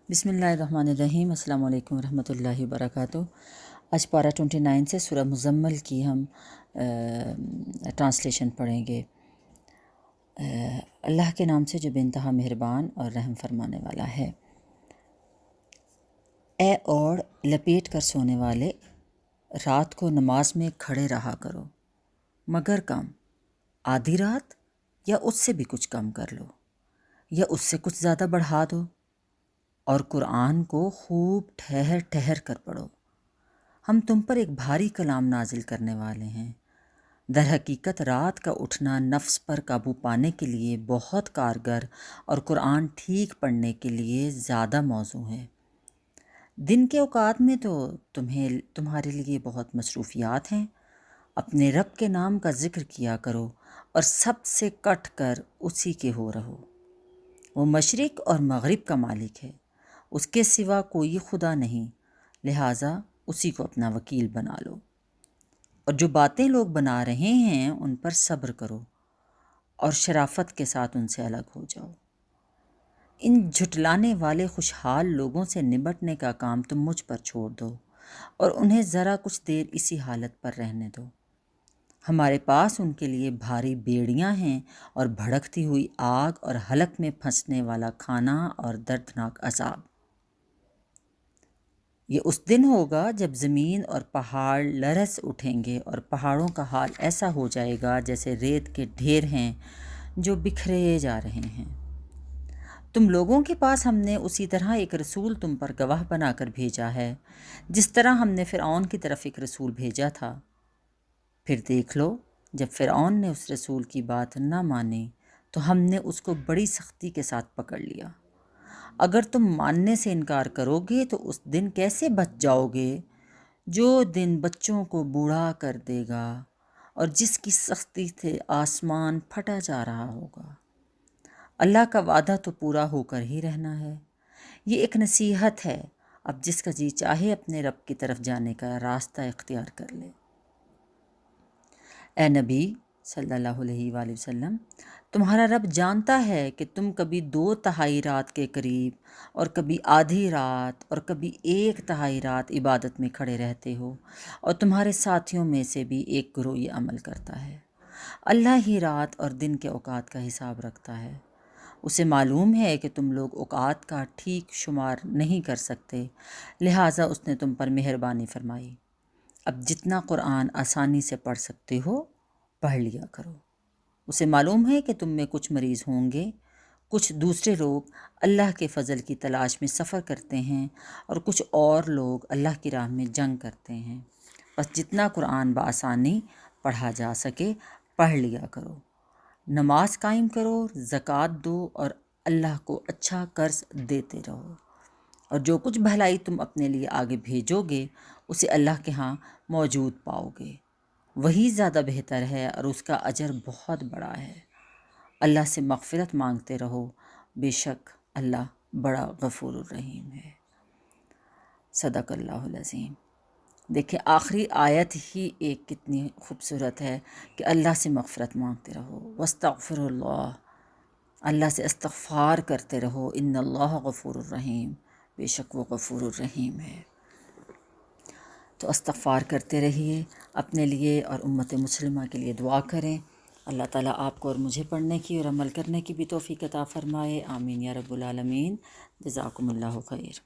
بسم اللہ الرحمن الرحیم۔ السلام علیکم ورحمۃ اللہ وبرکاتہ۔ آج پارہ 29 سے سورہ مزمل کی ہم ٹرانسلیشن پڑھیں گے۔ اللہ کے نام سے جو بے انتہا مہربان اور رحم فرمانے والا ہے۔ اے اوڑھ لپیٹ کر سونے والے، رات کو نماز میں کھڑے رہا کرو، مگر کم، آدھی رات یا اس سے بھی کچھ کم کر لو، یا اس سے کچھ زیادہ بڑھا دو، اور قرآن کو خوب ٹھہر ٹھہر کر پڑھو۔ ہم تم پر ایک بھاری کلام نازل کرنے والے ہیں۔ در حقیقت رات کا اٹھنا نفس پر قابو پانے کے لیے بہت کارگر اور قرآن ٹھیک پڑھنے کے لیے زیادہ موزوں ہے۔ دن کے اوقات میں تو تمہارے لیے بہت مصروفیات ہیں۔ اپنے رب کے نام کا ذکر کیا کرو اور سب سے کٹ کر اسی کے ہو رہو۔ وہ مشرق اور مغرب کا مالک ہے، اس کے سوا کوئی خدا نہیں، لہٰذا اسی کو اپنا وکیل بنا لو۔ اور جو باتیں لوگ بنا رہے ہیں ان پر صبر کرو اور شرافت کے ساتھ ان سے الگ ہو جاؤ۔ ان جھٹلانے والے خوشحال لوگوں سے نمٹنے کا کام تم مجھ پر چھوڑ دو اور انہیں ذرا کچھ دیر اسی حالت پر رہنے دو۔ ہمارے پاس ان کے لیے بھاری بیڑیاں ہیں اور بھڑکتی ہوئی آگ اور حلق میں پھنسنے والا کھانا اور دردناک عذاب۔ یہ اس دن ہوگا جب زمین اور پہاڑ لرز اٹھیں گے اور پہاڑوں کا حال ایسا ہو جائے گا جیسے ریت کے ڈھیر ہیں جو بکھرے جا رہے ہیں۔ تم لوگوں کے پاس ہم نے اسی طرح ایک رسول تم پر گواہ بنا کر بھیجا ہے، جس طرح ہم نے فرعون کی طرف ایک رسول بھیجا تھا۔ پھر دیکھ لو، جب فرعون نے اس رسول کی بات نہ مانی تو ہم نے اس کو بڑی سختی کے ساتھ پکڑ لیا۔ اگر تم ماننے سے انکار کرو گے تو اس دن کیسے بچ جاؤ گے جو دن بچوں کو بوڑھا کر دے گا اور جس کی سختی سے آسمان پھٹا جا رہا ہوگا۔ اللہ کا وعدہ تو پورا ہو کر ہی رہنا ہے۔ یہ ایک نصیحت ہے، اب جس کا جی چاہے اپنے رب کی طرف جانے کا راستہ اختیار کر لے۔ اے نبی صلی اللہ علیہ وآلہ وسلم، تمہارا رب جانتا ہے کہ تم کبھی 2/3 رات کے قریب اور کبھی آدھی رات اور کبھی 1/3 رات عبادت میں کھڑے رہتے ہو، اور تمہارے ساتھیوں میں سے بھی ایک گروہ یہ عمل کرتا ہے۔ اللہ ہی رات اور دن کے اوقات کا حساب رکھتا ہے۔ اسے معلوم ہے کہ تم لوگ اوقات کا ٹھیک شمار نہیں کر سکتے، لہٰذا اس نے تم پر مہربانی فرمائی۔ اب جتنا قرآن آسانی سے پڑھ سکتے ہو پڑھ لیا کرو۔ اسے معلوم ہے کہ تم میں کچھ مریض ہوں گے، کچھ دوسرے لوگ اللہ کے فضل کی تلاش میں سفر کرتے ہیں، اور کچھ اور لوگ اللہ کی راہ میں جنگ کرتے ہیں۔ بس جتنا قرآن بآسانی پڑھا جا سکے پڑھ لیا کرو۔ نماز قائم کرو، زکوٰۃ دو اور اللہ کو اچھا قرض دیتے رہو، اور جو کچھ بھلائی تم اپنے لیے آگے بھیجو گے اسے اللہ کے ہاں موجود پاؤ گے۔ وہی زیادہ بہتر ہے اور اس کا اجر بہت بڑا ہے۔ اللہ سے مغفرت مانگتے رہو، بے شک اللہ بڑا غفور الرحیم ہے۔ صدق اللہ العظیم۔ دیکھیں آخری آیت ہی ایک کتنی خوبصورت ہے کہ اللہ سے مغفرت مانگتے رہو، واستغفر اللہ، اللہ سے استغفار کرتے رہو، ان اللہ غفور الرحیم، بے شک وہ غفور الرحیم ہے۔ تو استغفار کرتے رہیے، اپنے لیے اور امت مسلمہ کے لیے دعا کریں۔ اللہ تعالیٰ آپ کو اور مجھے پڑھنے کی اور عمل کرنے کی بھی توفیق عطا فرمائے، آمین یا رب العالمین۔ جزاکم اللہ خیر۔